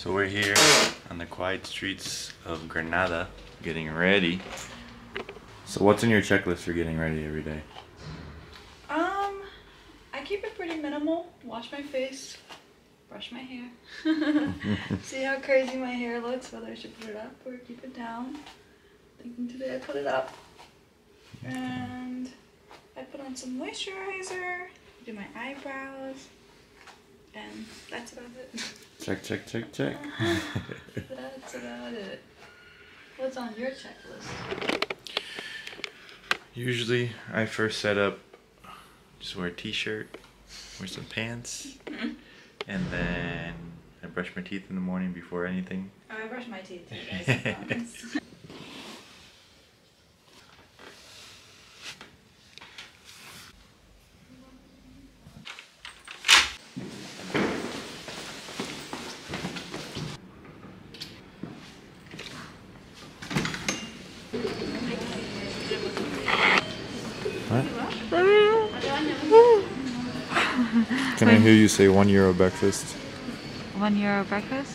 So we're here on the quiet streets of Granada getting ready. So what's in your checklist for getting ready every day? I keep it pretty minimal. Wash my face, brush my hair. See how crazy my hair looks, whether I should put it up or keep it down. Thinking today I put it up. And I put on some moisturizer, do my eyebrows, and that's about it. Check, check, check, check. That's about it. What's on your checklist? Usually I first set up, just wear a t-shirt, wear some pants, and then I brush my teeth in the morning before anything. Oh, I brush my teeth too, guys, I promise. Can I hear you say €1 breakfast? €1 breakfast?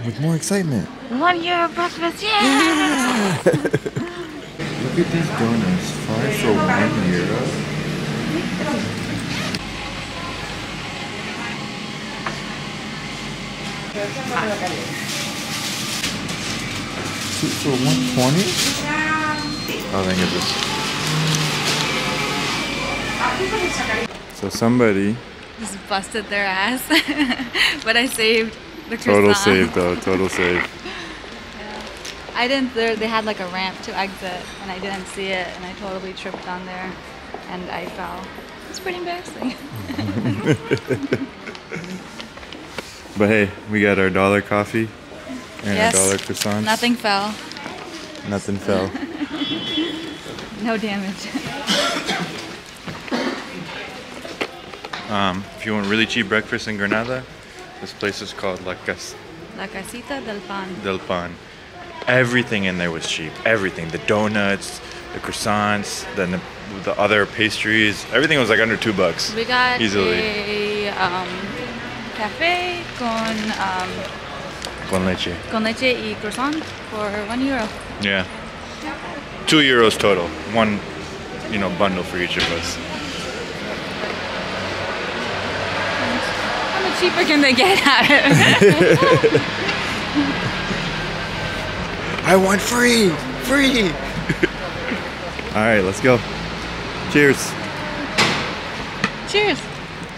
With more excitement. €1 breakfast, yeah! Look at these donuts. 5 for €1. 2 for $1.20? I'll think of this. So somebody just busted their ass, but I saved the croissant. Total save though, total save. Yeah. I didn't, they had like a ramp to exit and I didn't see it and I totally tripped on there and I fell. It was pretty embarrassing. But hey, we got our $1 coffee and yes, our $1 croissants. Nothing fell. Nothing fell. No damage. If you want really cheap breakfast in Granada, this place is called La Casita del Pan. Del Pan. Everything in there was cheap. Everything. The donuts, the croissants, then the other pastries. Everything was like under $2. We got easily. A cafe Con leche. con leche y croissant for €1. Yeah. €2 total. One, bundle for each of us. How much cheaper can they get at it? I want free! Free! Alright, let's go. Cheers. Cheers.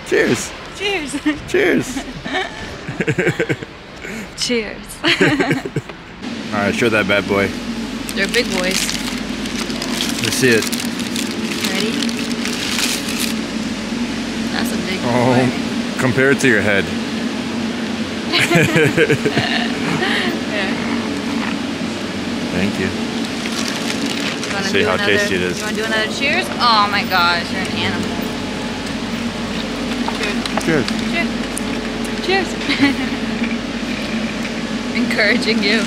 Cheers. Cheers. Cheers. Cheers. Alright, show that bad boy. They're big boys. Let's see it. Ready? That's a big boy. Oh, compare it to your head. Yeah. Thank you. See how tasty it is. You want to do another cheers? Oh my gosh, you're an animal. Cheers. Cheers. Cheers. Encouraging you.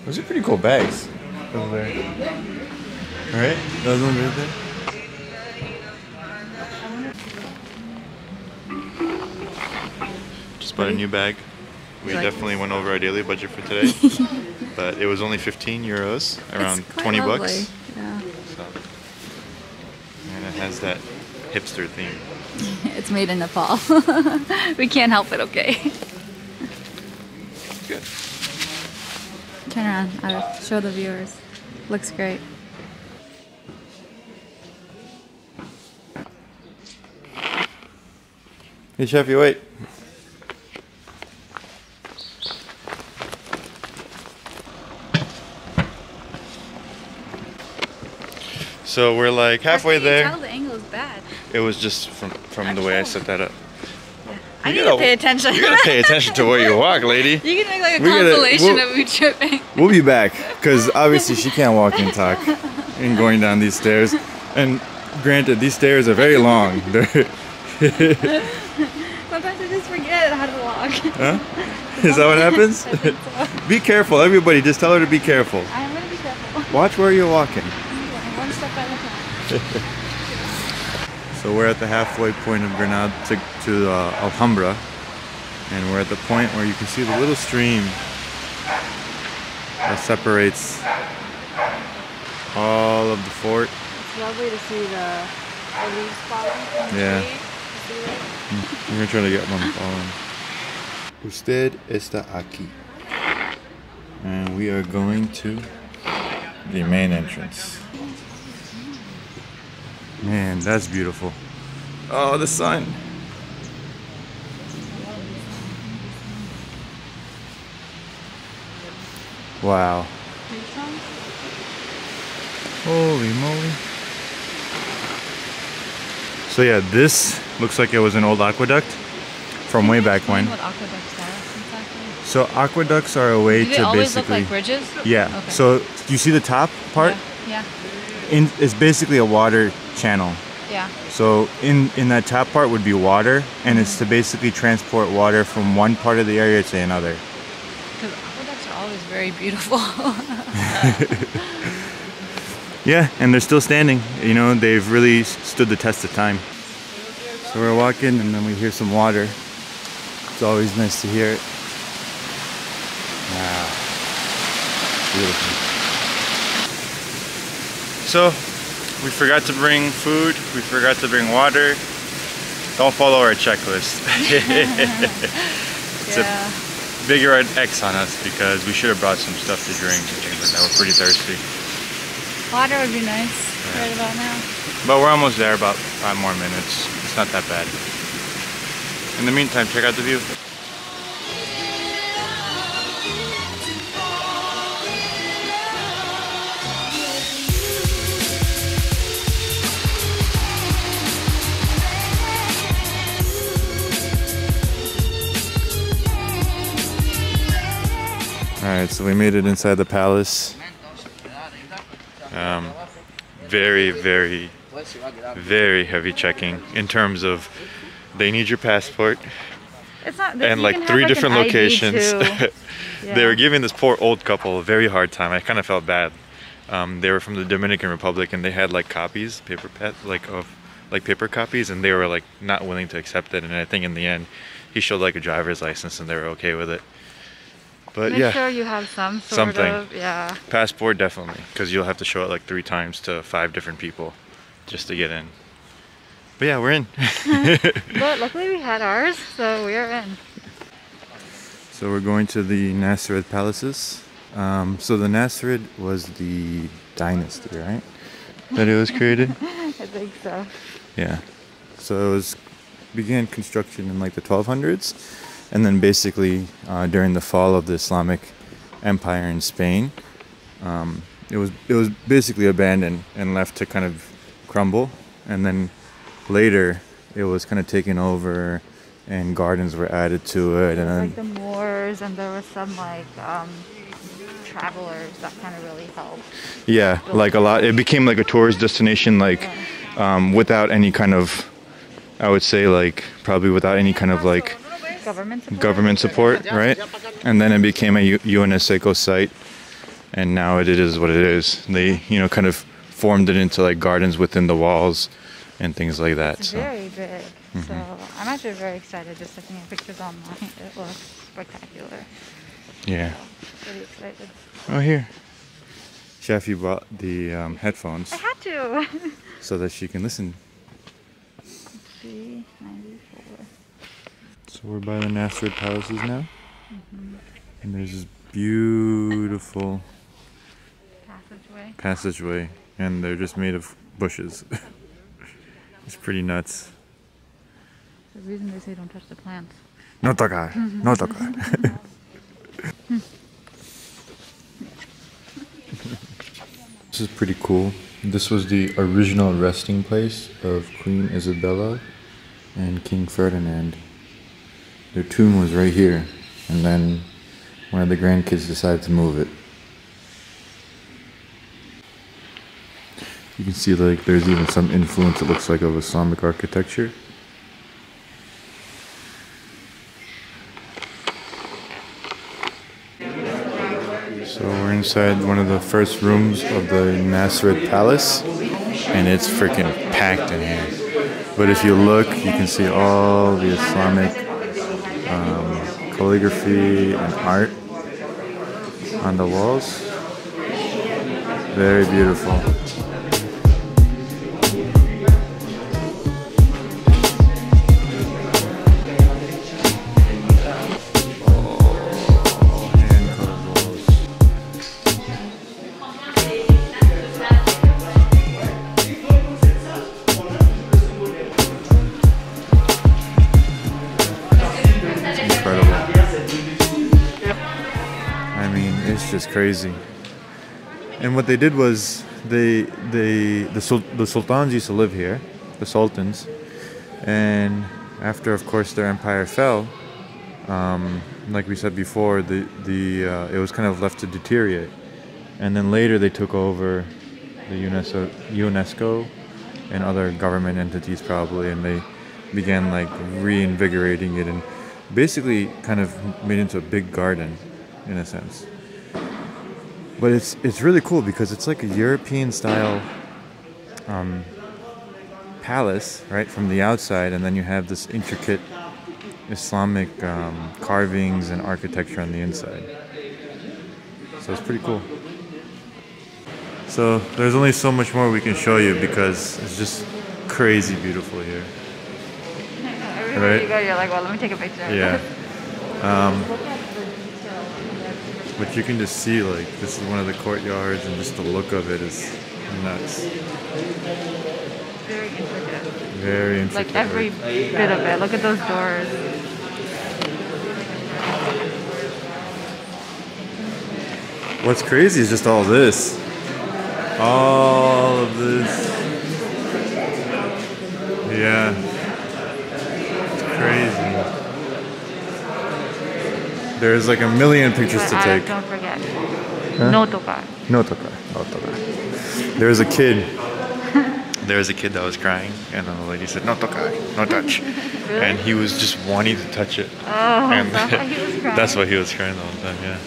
Those are pretty cool bags over there. Alright, those ones right there. Just bought a new bag. We definitely went over our daily budget for today. But it was only €15, around $20. Yeah. So, and it has that hipster theme. It's made in Nepal. We can't help it, okay? Good. Turn around, I'll show the viewers. Looks great. Hey Chefy, wait. So we're like halfway there. Tell the angle is bad. It was just from the way I set that up. Yeah. I need to pay attention. You gotta pay attention to where you walk, lady. You can make like a compilation of me tripping. We'll be back, because obviously she can't walk and talk and going down these stairs. And granted, these stairs are very long. Sometimes I just forget how to walk. Huh? Is that what happens? I think so. Be careful, everybody. Just tell her to be careful. I'm gonna be careful. Watch where you're walking. So we're at the halfway point of Granada to Alhambra, and we're at the point where you can see the little stream that separates all of the fort. It's lovely to see the leaves falling. Yeah. We're gonna try to get one falling. Usted está aquí. And we are going to the main entrance. Man, that's beautiful. Oh, the sun. Wow. Holy moly. So yeah, this looks like it was an old aqueduct from way back when. What aqueducts are exactly? So aqueducts are a way Do they to always basically... look like bridges? Yeah. Okay. So do you see the top part? Yeah. It's basically a water channel. Yeah. So in that top part would be water, and it's to basically transport water from one part of the area to another. Because aqueducts are always very beautiful. Yeah, and they're still standing. You know, they've really stood the test of time. So we're walking, and then we hear some water. It's always nice to hear it. Wow. Beautiful. So, we forgot to bring food. We forgot to bring water. Don't follow our checklist. It's a big red X on us because we should have brought some stuff to drink and things like that. We're pretty thirsty. Water would be nice right about now. But we're almost there, about 5 more minutes. It's not that bad. In the meantime, check out the view. Alright, so we made it inside the palace. Very, very, very heavy checking in terms of they need your passport. It's not, and like 3 different locations. Yeah. They were giving this poor old couple a very hard time. I kind of felt bad. They were from the Dominican Republic, and they had like copies, paper copies, and they were like not willing to accept it. And I think in the end, he showed like a driver's license, and they were okay with it. But Make sure you have something. Yeah. Passport definitely, because you'll have to show it like 3 times to 5 different people just to get in. But yeah, we're in. But luckily we had ours, so we are in. So we're going to the Nasrid Palaces. So the Nasrid was the dynasty, right? That it was created? I think so. Yeah. So it began construction in like the 1200s. And then basically during the fall of the Islamic Empire in Spain, it was basically abandoned and left to kind of crumble. And then later it was kind of taken over and gardens were added to it. And then like the Moors, and there was some like travelers that kind of really helped. Yeah, like a lot. It became like a tourist destination, like without any kind of, I would say like probably without any kind of like government support, right? And then it became a UNESCO site, and now it is what it is. They, you know, kind of formed it into like gardens within the walls and things like that. It's very big. So I'm actually very excited just looking at pictures online. It looks spectacular. Yeah. So really excited. Oh, here. Shafi bought the headphones. I had to. So that she can listen. 394. So we're by the Nasrid Palaces now. And there's this beautiful passageway, and they're just made of bushes. It's pretty nuts. The reason they say don't touch the plants. No tocar, no tocar. This is pretty cool. This was the original resting place of Queen Isabella and King Ferdinand. Their tomb was right here, and then one of the grandkids decided to move it. You can see like there's even some influence, it looks like, of Islamic architecture. So we're inside one of the first rooms of the Nasrid Palace. and it's freaking packed in here. But if you look, you can see all the Islamic calligraphy and art on the walls. Very beautiful. It's just crazy. And what they did was the sultans used to live here, the sultans, and after, of course, their empire fell, like we said before, it was kind of left to deteriorate, and then later they took over the UNESCO and other government entities probably, and they began like reinvigorating it and basically kind of made it into a big garden in a sense. But it's really cool because it's like a European style palace, right, from the outside, and then you have this intricate Islamic carvings and architecture on the inside. So it's pretty cool. So there's only so much more we can show you because it's just crazy beautiful here. Everywhere you go, you're like, well, let me take a picture. Yeah. But you can just see, like, this is one of the courtyards, and just the look of it is nuts. Very intricate. Very intricate. Like every bit of it. Look at those doors. What's crazy is just all this. All of this. Yeah. It's crazy. There's like a million pictures to take. Don't forget. Huh? No tocar. No tocar. No tocar. There's a kid. There's a kid that was crying, and then the lady said, "No tocar, no touch." Really? And he was just wanting to touch it. Oh, and that's why he was crying. That's why he was crying the whole time. Yeah.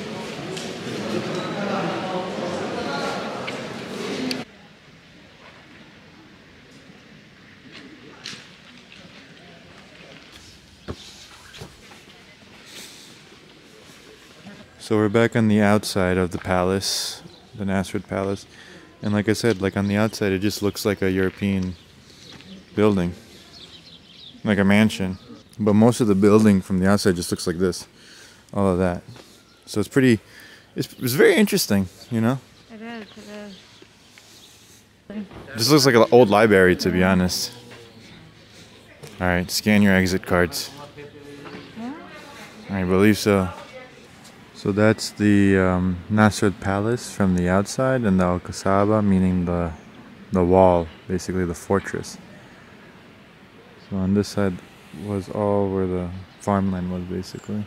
So we're back on the outside of the palace, the Nasrid Palace, and like I said, like on the outside it just looks like a European building, like a mansion, but most of the building from the outside just looks like this, all of that. So it's pretty, it's very interesting, you know? It is. It just looks like an old library, to be honest. Alright, scan your exit cards. Yeah. I believe so. So that's the Nasrid Palace from the outside, and the Al-Qasaba, meaning the wall, basically the fortress. So on this side was all where the farmland was, basically.